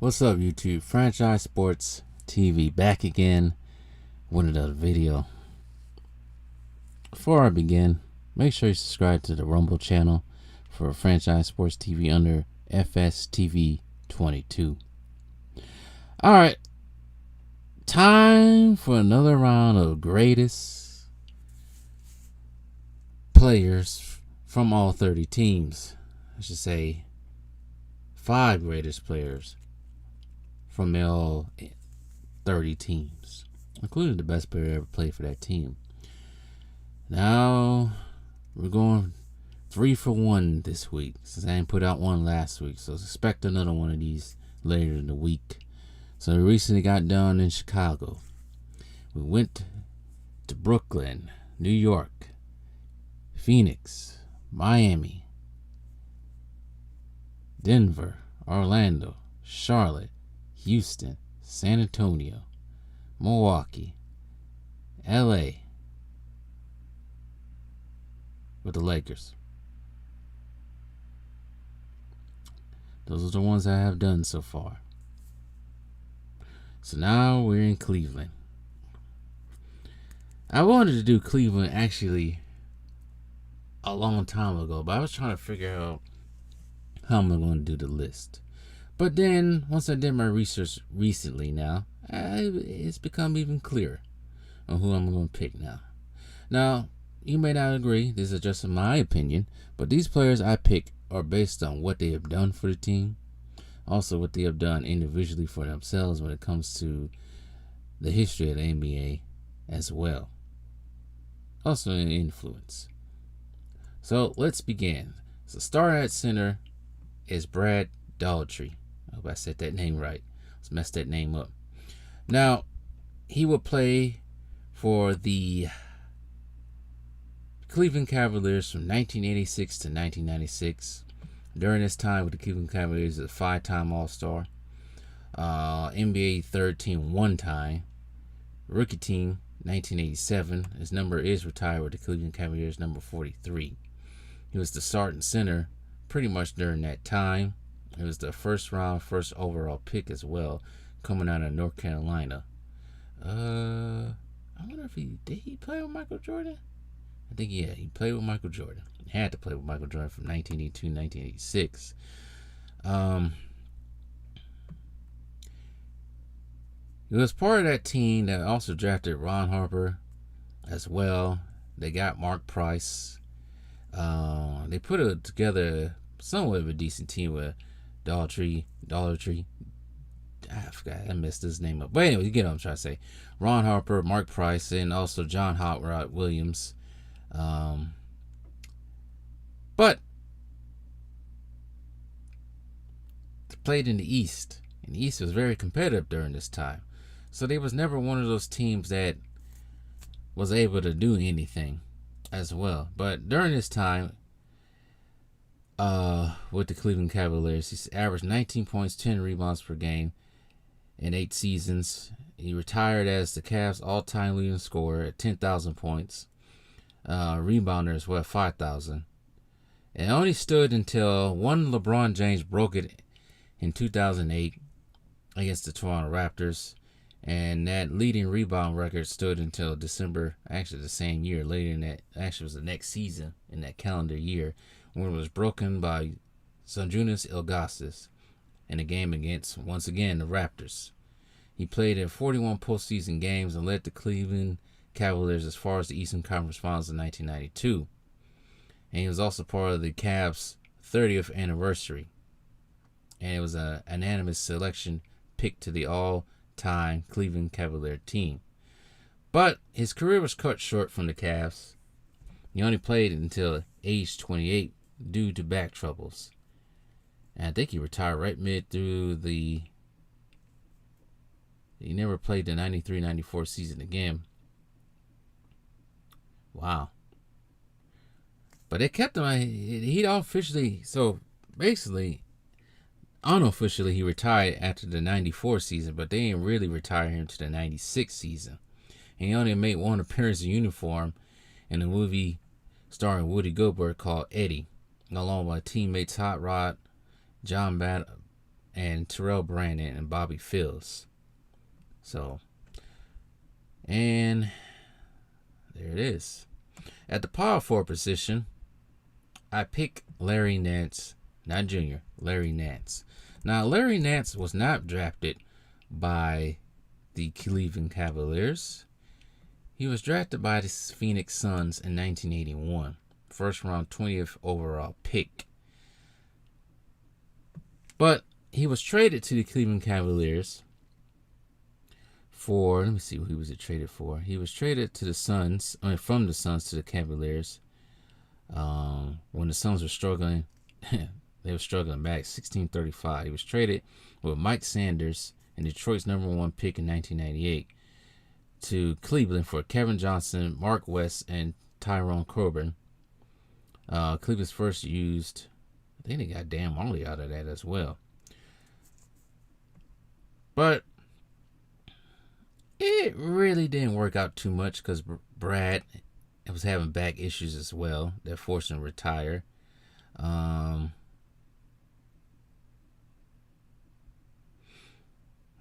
What's up, YouTube? Franchise Sports TV back again with another video. Before I begin, make sure you subscribe to the Rumble channel for Franchise Sports TV under FSTV 22. Alright, time for another round of greatest players from all 30 teams. I should say 5 greatest players from all 30 teams, including the best player ever played for that team. Now we're going 3 for 1 this week, since I didn't put out one last week, so expect another one of these later in the week. So we recently got done in Chicago. We went to Brooklyn, New York, Phoenix, Miami, Denver, Orlando, Charlotte, Houston, San Antonio, Milwaukee, LA with the Lakers. Those are the ones I have done so far. So now we're in Cleveland. I wanted to do Cleveland actually a long time ago, but I was trying to figure out how am I going to do the list. But then, once I did my research recently now, it's become even clearer on who I'm going to pick now. Now, you may not agree, this is just my opinion, but these players I pick are based on what they have done for the team, also what they have done individually for themselves when it comes to the history of the NBA as well. Also an influence. So, let's begin. So, starter at center is Brad Daugherty. I hope I said that name right. Let's mess that name up. Now, he will play for the Cleveland Cavaliers from 1986 to 1996. During this time with the Cleveland Cavaliers, a 5-time All-Star, NBA third team 1 time, rookie team 1987. His number is retired with the Cleveland Cavaliers, number 43. He was the starting center pretty much during that time. It was the first overall pick as well, coming out of North Carolina. I wonder if did he play with Michael Jordan? I think, yeah, he played with Michael Jordan. He had to play with Michael Jordan from 1982 1986. He was part of that team that also drafted Ron Harper as well. They got Mark Price. They put together somewhat of a decent team with Daugherty. I forgot, I messed his name up. But anyway, you get what I'm trying to say. Ron Harper, Mark Price, and also John Hot Rod Williams. But they played in the East, and the East was very competitive during this time. So they was never one of those teams that was able to do anything as well. But during this time, with the Cleveland Cavaliers, he averaged 19 points, 10 rebounds per game in 8 seasons. He retired as the Cavs' all-time leading scorer at 10,000 points. Rebounder as well, 5,000. And only stood until one LeBron James broke it in 2008 against the Toronto Raptors. And that leading rebound record stood until December, actually the same year, later in that, actually was the next season in that calendar year, when it was broken by Zydrunas Ilgauskas in a game against, once again, the Raptors. He played in 41 postseason games and led the Cleveland Cavaliers as far as the Eastern Conference Finals in 1992. And he was also part of the Cavs' 30th anniversary. And it was an unanimous selection picked to the all-time Cleveland Cavalier team. But his career was cut short from the Cavs. He only played until age 28 due to back troubles. And I think he retired right mid through the... He never played the 93-94 season again. Wow. But they kept him. He officially... So, basically, unofficially, he retired after the 94 season, but they didn't really retire him to the 96 season. And he only made one appearance in uniform in a movie starring Woody Goldberg called Eddie, along with teammates Hot Rod, John and Terrell Brandon and Bobby Fields. So, and there it is. At the power forward position, I pick Larry Nance, not Junior, Larry Nance. Now, Larry Nance was not drafted by the Cleveland Cavaliers. He was drafted by the Phoenix Suns in 1981. First round 20th overall pick. But he was traded to the Cleveland Cavaliers for, let me see who he was traded for. He was traded to the Suns, from the Suns to the Cavaliers. When the Suns were struggling, they were struggling back, 1635. He was traded with Mike Sanders and Detroit's #1 pick in 1998 to Cleveland for Kevin Johnson, Mark West, and Tyrone Coburn. Cleveland's first used, I think they got Dan Marley out of that as well. But it really didn't work out too much because Brad was having back issues as well that forced him to retire.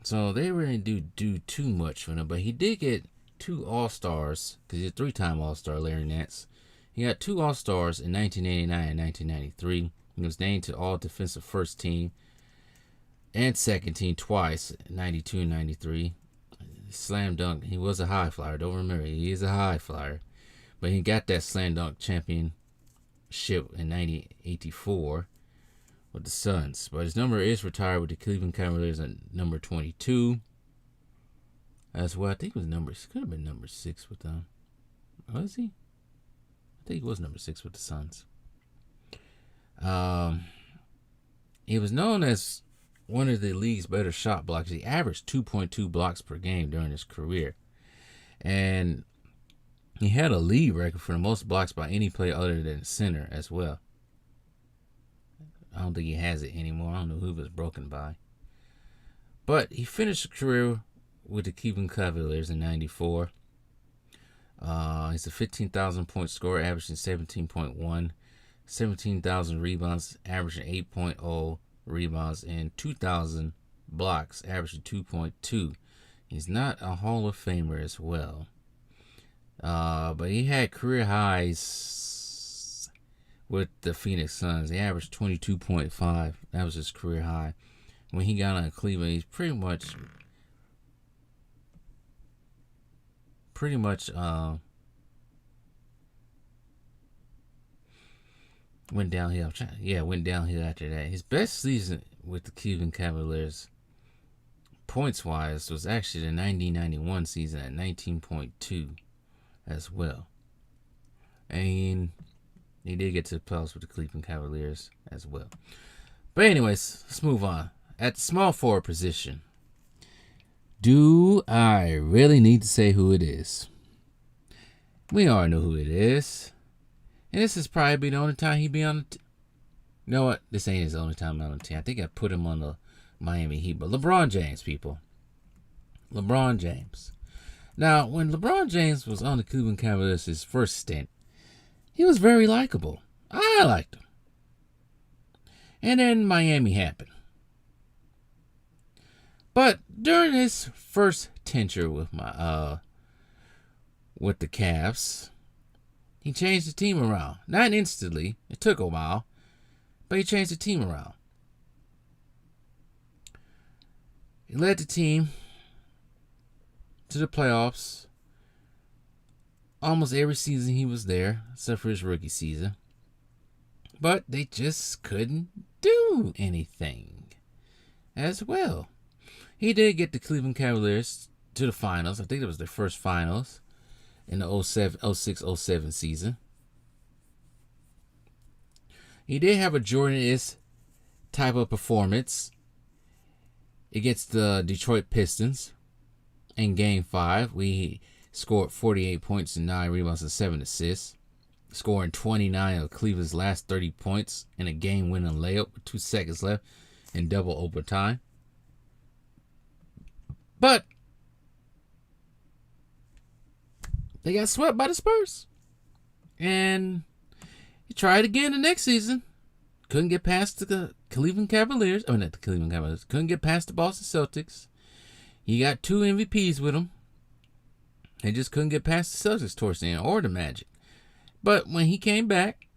So they really didn't do too much for him, but he did get 2 All-Stars, because he's a 3-time All-Star, Larry Nance. He got 2 All-Stars in 1989 and 1993. He was named to All-Defensive First Team and Second Team twice, 92 and 93. Slam dunk. He was a high flyer. Don't remember, he is a high flyer. But he got that slam dunk championship in 1984 with the Suns. But his number is retired with the Cleveland Cavaliers at number 22. As well, I think it was could have been number 6 with them. Was he? I think he was number 6 with the Suns. He was known as one of the league's better shot blockers. He averaged 2.2 blocks per game during his career. And he had a league record for the most blocks by any player other than center as well. I don't think he has it anymore. I don't know who it was broken by. But he finished his career with the Cleveland Cavaliers in 94. He's a 15,000 point scorer, averaging 17.1, 17,000 rebounds, averaging 8.0 rebounds, and 2,000 blocks, averaging 2.2. He's not a Hall of Famer as well. But he had career highs with the Phoenix Suns. He averaged 22.5. That was his career high. When he got on Cleveland, he's pretty much went downhill. Went downhill after that. His best season with the Cleveland Cavaliers, points-wise, was actually the 1991 season at 19.2 as well. And he did get to the playoffs with the Cleveland Cavaliers as well. But anyways, let's move on. At the small forward position, do I really need to say who it is? We already know who it is. And this is probably the only time he be on the team. You know what? This ain't his only time on the team. I think I put him on the Miami Heat. But LeBron James, people. LeBron James. Now, when LeBron James was on the Cleveland Cavaliers, his first stint, he was very likable. I liked him. And then Miami happened. But during his first tenure with the Cavs, he changed the team around. Not instantly. It took a while. But he changed the team around. He led the team to the playoffs almost every season he was there, except for his rookie season. But they just couldn't do anything as well. He did get the Cleveland Cavaliers to the finals. I think it was their first finals in the 06-07 season. He did have a Jordan-esque type of performance against the Detroit Pistons in Game 5. We scored 48 points and 9 rebounds and 7 assists, scoring 29 of Cleveland's last 30 points in a game-winning layup with 2 seconds left in double overtime. But they got swept by the Spurs. And he tried again the next season. Couldn't get past the Cleveland Cavaliers. Oh, not the Cleveland Cavaliers. Couldn't get past the Boston Celtics. He got 2 MVPs with him. They just couldn't get past the Celtics towards the end, or the Magic. But when he came back,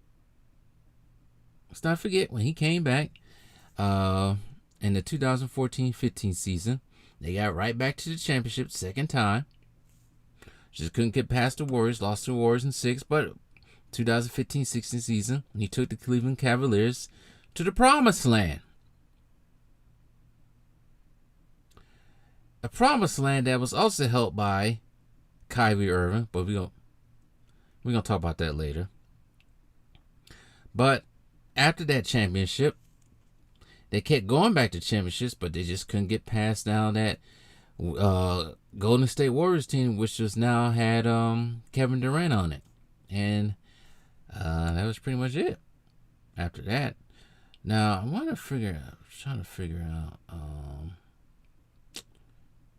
let's not forget, when he came back in the 2014-15 season, they got right back to the championship second time. Just couldn't get past the Warriors. Lost to the Warriors in 6. But 2015-16 season, he took the Cleveland Cavaliers to the promised land. A promised land that was also helped by Kyrie Irving, but we're gonna talk about that later. But after that championship, they kept going back to championships, but they just couldn't get past now that Golden State Warriors team, which just now had Kevin Durant on it, and that was pretty much it. After that, now I want to trying to figure out.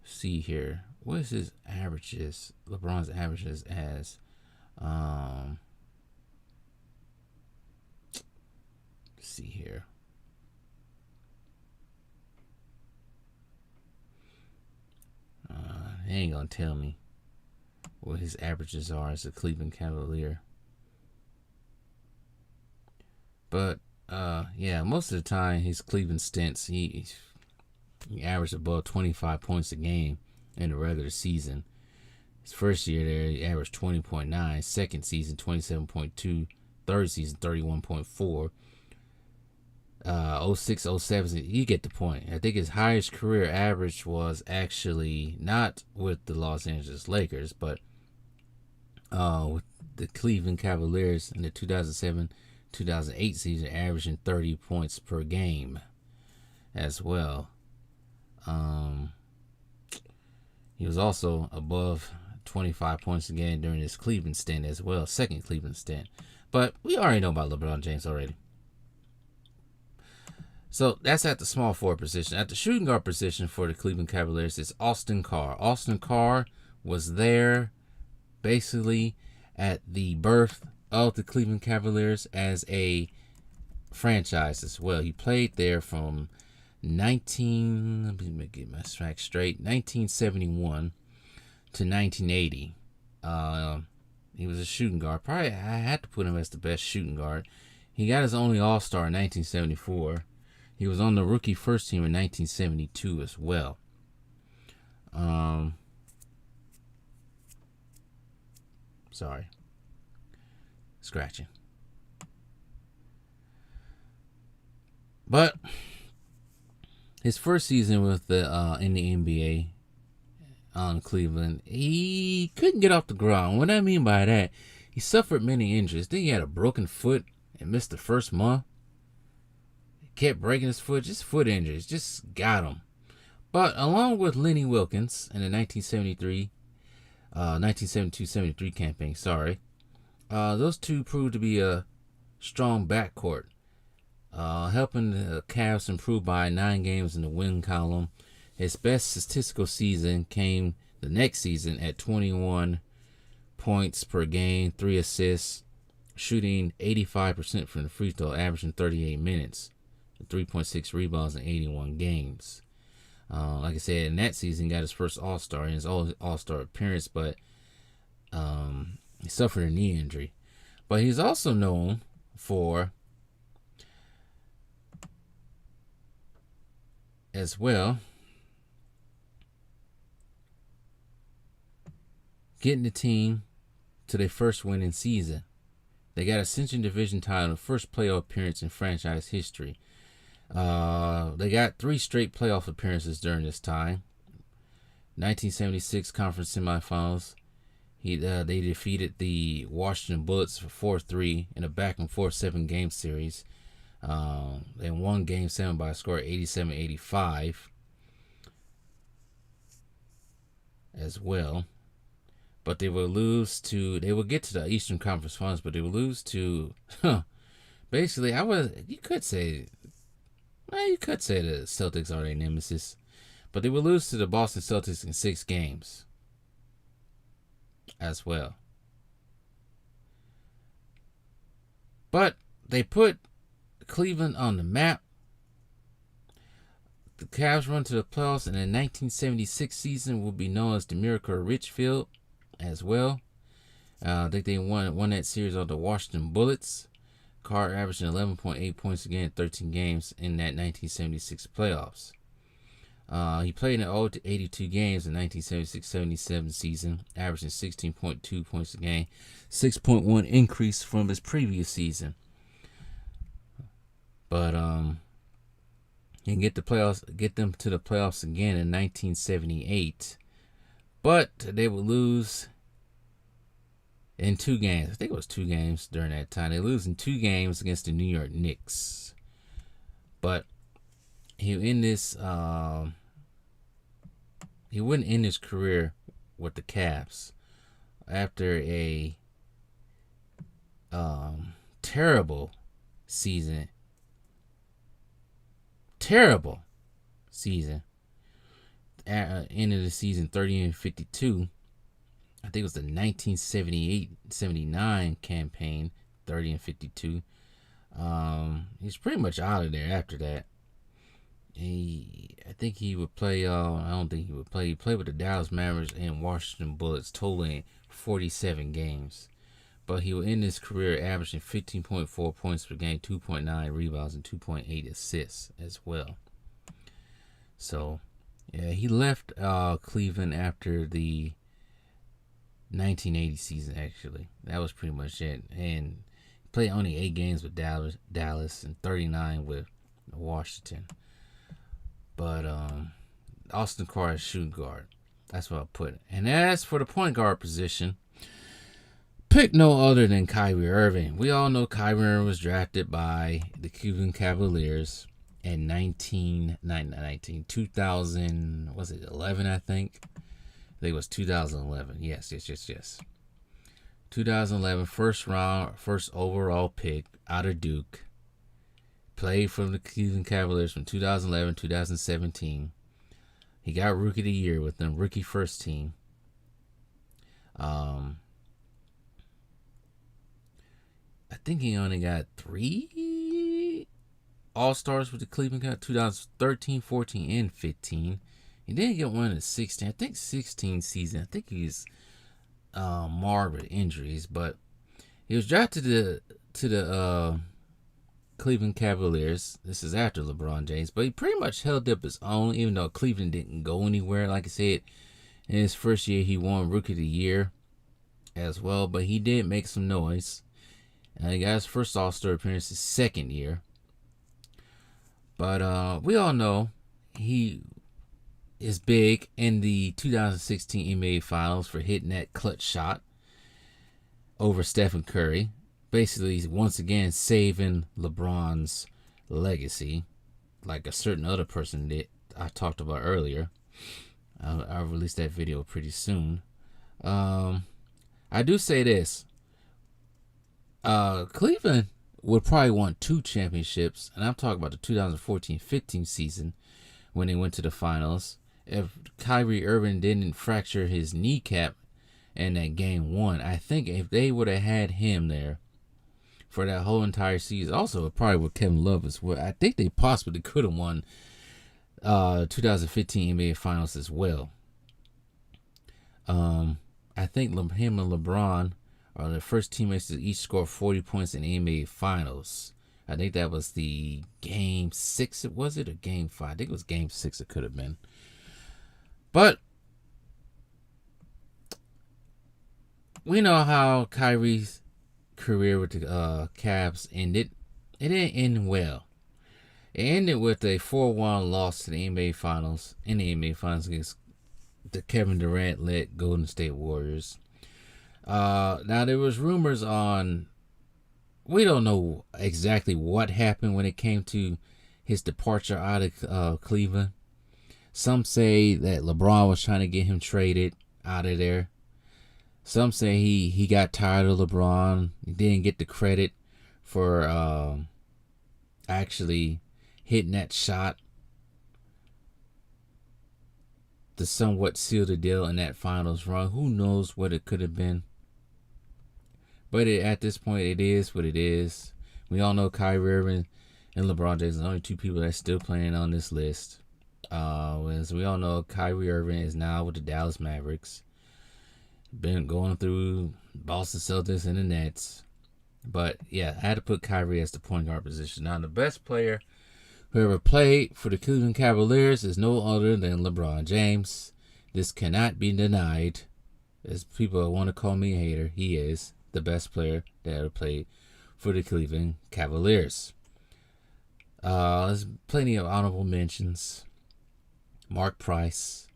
See here, what is his averages? LeBron's averages as see here. They ain't gonna tell me what his averages are as a Cleveland Cavalier. But yeah, most of the time his Cleveland stints, he averaged above 25 points a game in the regular season. His first year there, he averaged 20.9. Second season, 27.2. Third season, 31.4. 06, 07, you get the point. I think his highest career average was actually not with the Los Angeles Lakers, but with the Cleveland Cavaliers in the 2007-2008 season, averaging 30 points per game as well. He was also above 25 points a game during his Cleveland stint as well, second Cleveland stint. But we already know about LeBron James already. So that's at the small forward position. At the shooting guard position for the Cleveland Cavaliers is Austin Carr. Austin Carr was there basically at the birth of the Cleveland Cavaliers as a franchise as well. He played there from 1971 to 1980. He was a shooting guard. Probably I had to put him as the best shooting guard. He got his only All-Star in 1974. He was on the rookie first team in 1972 as well. Sorry. Scratching. But his first season with the in the NBA on Cleveland, he couldn't get off the ground. What I mean by that, he suffered many injuries. Then he had a broken foot and missed the first month. He kept breaking his foot, just foot injuries, just got him. But along with Lenny Wilkens in the 1972-73 campaign, those two proved to be a strong backcourt, helping the Cavs improve by 9 games in the win column. His best statistical season came the next season at 21 points per game, 3 assists, shooting 85% from the free throw, averaging 38 minutes, 3.6 rebounds in 81 games. Like I said, in that season, he got his first All-Star in his All-Star appearance, but he suffered a knee injury. But he's also known for, as well, getting the team to their first winning season. They got a Central Division title, the first playoff appearance in franchise history. They got 3 straight playoff appearances during this time. 1976 conference semifinals. They defeated the Washington Bullets for 4-3 in a back-and-forth 7-game series. They won Game 7 by a score of 87-85 as well. But they will get to the Eastern Conference Finals, but they will lose to, basically, you could say the Celtics are their nemesis, but they will lose to the Boston Celtics in 6 games as well. But they put Cleveland on the map the Cavs run to the playoffs in the 1976 season will be known as the Miracle of Richfield as well. I think they won that series on the Washington Bullets. Carr averaging 11.8 points a game in 13 games in that 1976 playoffs. He played in all 82 games in the 1976-77 season, averaging 16.2 points a game, 6.1 increase from his previous season. But he can get them to the playoffs again in 1978. But they would lose in 2 games. I think it was 2 games during that time. They lose in 2 games against the New York Knicks. But he wouldn't end his career with the Cavs after a terrible season. End of the season 30-52. I think it was the 1978-79 campaign, 30-52. He's pretty much out of there after that. I think he would play. I don't think he would play. He played with the Dallas Mavericks and Washington Bullets, totaling 47 games. But he would end his career averaging 15.4 points per game, 2.9 rebounds, and 2.8 assists as well. So, yeah, he left Cleveland after the 1980 season, actually. That was pretty much it. And he played only 8 games with Dallas and 39 with Washington. But Austin Carr is shooting guard. That's what I put it. And as for the point guard position, pick no other than Kyrie Irving. We all know Kyrie Irving was drafted by the Cleveland Cavaliers in 2000, was it 11, I think? I think it was 2011. Yes. 2011, first overall pick out of Duke. Played for the Cleveland Cavaliers from 2011 2017. He got Rookie of the Year with them, rookie first team. I think he only got 3 All-Stars with the Cleveland Cavaliers, 2013, 14, and 15. He didn't get one in 16. I think 16 season. I think he's marred with injuries, but he was drafted to the Cleveland Cavaliers. This is after LeBron James, but he pretty much held up his own, even though Cleveland didn't go anywhere. Like I said, in his first year, he won Rookie of the Year as well, but he did make some noise. He got his first All-Star appearance his second year. But we all know he is big in the 2016 NBA Finals for hitting that clutch shot over Stephen Curry. Basically, once again, saving LeBron's legacy, like a certain other person that I talked about earlier. I'll release that video pretty soon. I do say this. Cleveland would probably want 2 championships, and I'm talking about the 2014-15 season when they went to the finals. If Kyrie Irving didn't fracture his kneecap in that game 1, I think if they would have had him there for that whole entire season, also probably with Kevin Love as well, I think they possibly could have won 2015 NBA Finals as well. I think him and LeBron are the first teammates to each score 40 points in the NBA Finals. I think that was the Game 6, was it, or Game 5? I think it was Game 6 it could have been. But we know how Kyrie's career with the Cavs ended. It didn't end well. It ended with a 4-1 loss to the NBA Finals, in the NBA Finals against the Kevin Durant-led Golden State Warriors. Now, there was rumors on, we don't know exactly what happened when it came to his departure out of Cleveland. Some say that LeBron was trying to get him traded out of there. Some say he got tired of LeBron. He didn't get the credit for actually hitting that shot to somewhat seal the deal in that finals run. Who knows what it could have been. But at this point, it is what it is. We all know Kyrie Irving and LeBron James are the only 2 people that's still playing on this list. As we all know, Kyrie Irving is now with the Dallas Mavericks. Been going through Boston Celtics and the Nets. But yeah, I had to put Kyrie as the point guard position. Now, the best player who ever played for the Cleveland Cavaliers is no other than LeBron James. This cannot be denied. As people want to call me a hater, he is the best player that ever played for the Cleveland Cavaliers. There's plenty of honorable mentions. Mark Price,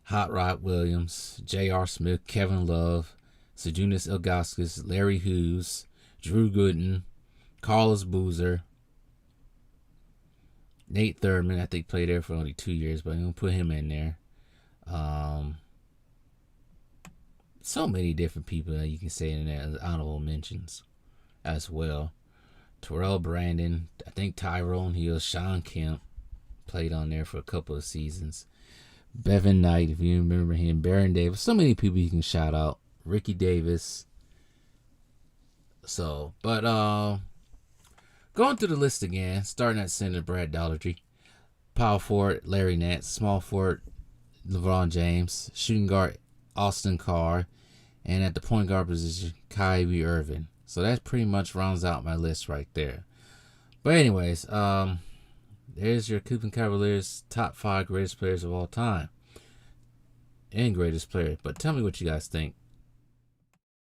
Hot Rod Williams, J.R. Smith, Kevin Love, Sejunis Ilgauskas, Larry Hughes, Drew Gooden, Carlos Boozer, Nate Thurman. I think played there for only 2 years, but I'm going to put him in there. So many different people that you can say in there as honorable mentions as well. Terrell Brandon, I think Tyrone Hill, Sean Kemp played on there for a couple of seasons. Bevan Knight, if you remember him, Baron Davis, so many people you can shout out. Ricky Davis. So, but going through the list again, starting at center, Brad Daugherty. Power forward, Larry Nance. Small forward, LeBron James. Shooting guard, Austin Carr. And at the point guard position, Kyrie Irving. So that pretty much rounds out my list right there. But anyways, there's your Cleveland Cavaliers top 5 greatest players of all time. And greatest player. But tell me what you guys think.